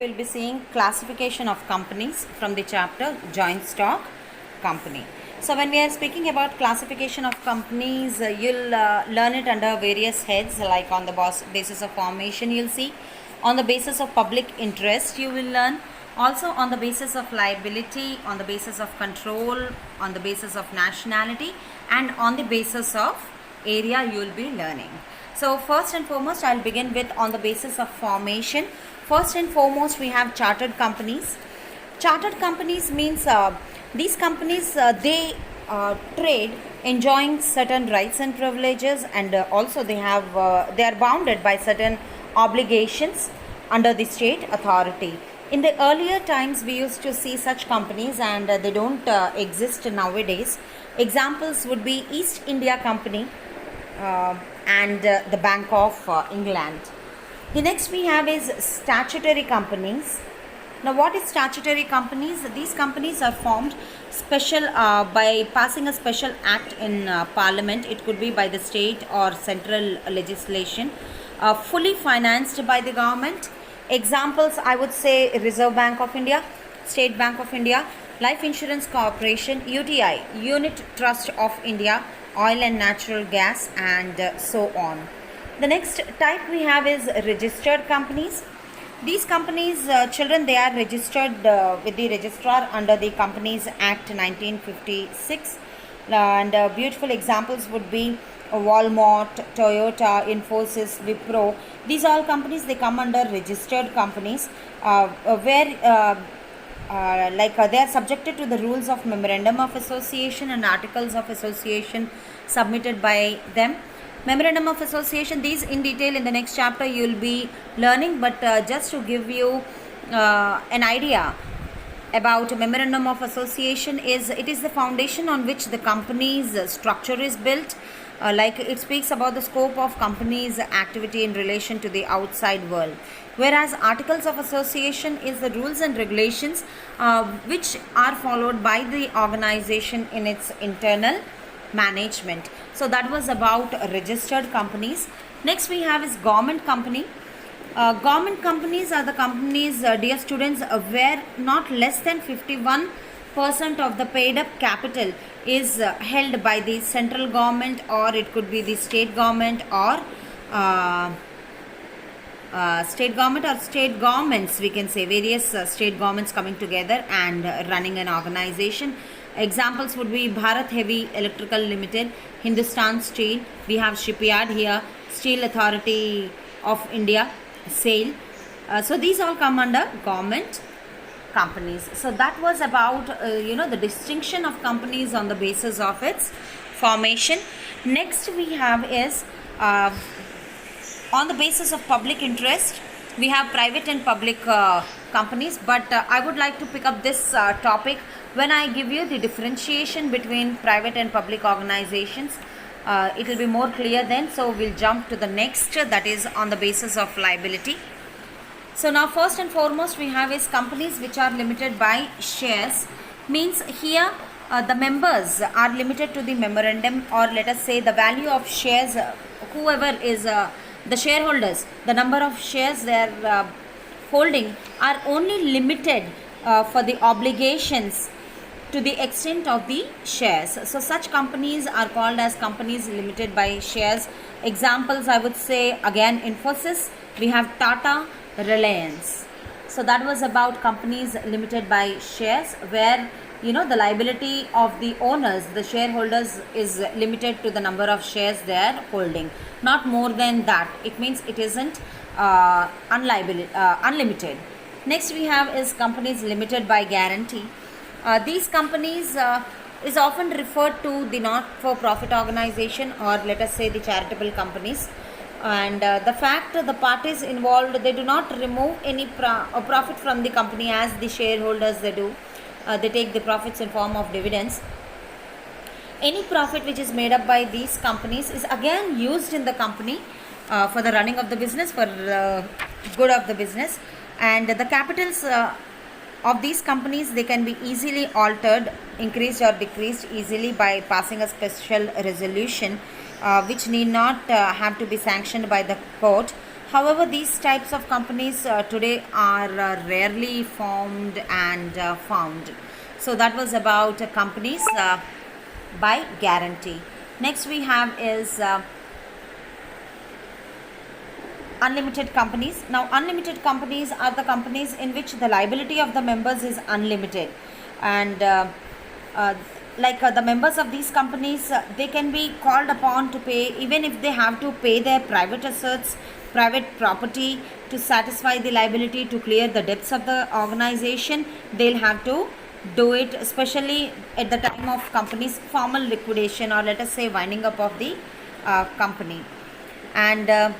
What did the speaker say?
We will be seeing classification of companies from the chapter joint stock company. So when we are speaking about classification of companies, you'll learn it under various heads, like on the basis of formation you'll see, on the basis of public interest you will learn, also on the basis of liability, on the basis of control, on the basis of nationality, and on the basis of area you will be learning. So first and foremost I'll begin with on the basis of formation. First and foremost we have chartered companies. Chartered companies means these companies they trade enjoying certain rights and privileges, and also they are bounded by certain obligations under the state authority. In the earlier times we used to see such companies, and they don't exist nowadays. Examples would be East India Company and the Bank of England. The next we have is statutory companies. Now what is statutory companies? These companies are formed special by passing a special act in parliament. It could be by the state or central legislation, fully financed by the government. Examples I would say Reserve Bank of India, State Bank of India, Life Insurance Corporation, UTI, Unit Trust of India, Oil and Natural Gas, and so on. The next type we have is registered companies. These companies, children, they are registered with the registrar under the Companies Act 1956, and beautiful examples would be Walmart, Toyota, Infosys, Wipro. These all companies, they come under registered companies where they are subjected to the rules of Memorandum of Association and Articles of Association submitted by them. Memorandum of Association, these in detail in the next chapter you will be learning, but just to give you an idea about Memorandum of Association, it is the foundation on which the company's structure is built. Like it speaks about the scope of company's activity in relation to the outside world, whereas Articles of Association is the rules and regulations which are followed by the organization in its internal management. So that was about registered companies. Next we have is government company. Government companies are the companies, dear students, where not less than 51% of the paid up capital is held by the central government, or it could be the state government, or state governments, we can say various state governments coming together and running an organization. Examples would be Bharat Heavy Electrical Limited, Hindustan Steel, we have shipyard here, Steel Authority of India, SAIL. So these all come under government companies. So that was about the distinction of companies on the basis of its formation. Next we have is on the basis of public interest, we have private and public companies, but I would like to pick up this topic when I give you the differentiation between private and public organizations. It will be more clear then. So we'll jump to the next, that is on the basis of liability. So now first and foremost we have is companies which are limited by shares. Means here the members are limited to the memorandum, or let us say the value of shares, whoever is the shareholders, the number of shares they are holding are only limited for the obligations to the extent of the shares. So such companies are called as companies limited by shares. Examples I would say again Infosys, we have Tata, Reliance. So that was about companies limited by shares, where the liability of the owners, the shareholders, is limited to the number of shares they are holding, not more than that. It means it isn't unlimited. Next we have is companies limited by guarantee. These companies is often referred to the not-for-profit organization, or let us say the charitable companies. And the fact the parties involved, they do not remove any profit from the company as the shareholders they do. They take the profits in form of dividends. Any profit which is made up by these companies is again used in the company for the running of the business, for good of the business. And the capitals of these companies, they can be easily altered, increased or decreased easily by passing a special resolution which need not have to be sanctioned by the court. However, these types of companies today are rarely formed and found. So that was about companies by guarantee. Next we have is unlimited companies. Now, unlimited companies are the companies in which the liability of the members is unlimited, and uh, the members of these companies, they can be called upon to pay even if they have to pay their private assets, private property to satisfy the liability, to clear the debts of the organization. They'll have to do it, especially at the time of company's formal liquidation, or let us say winding up of the company. And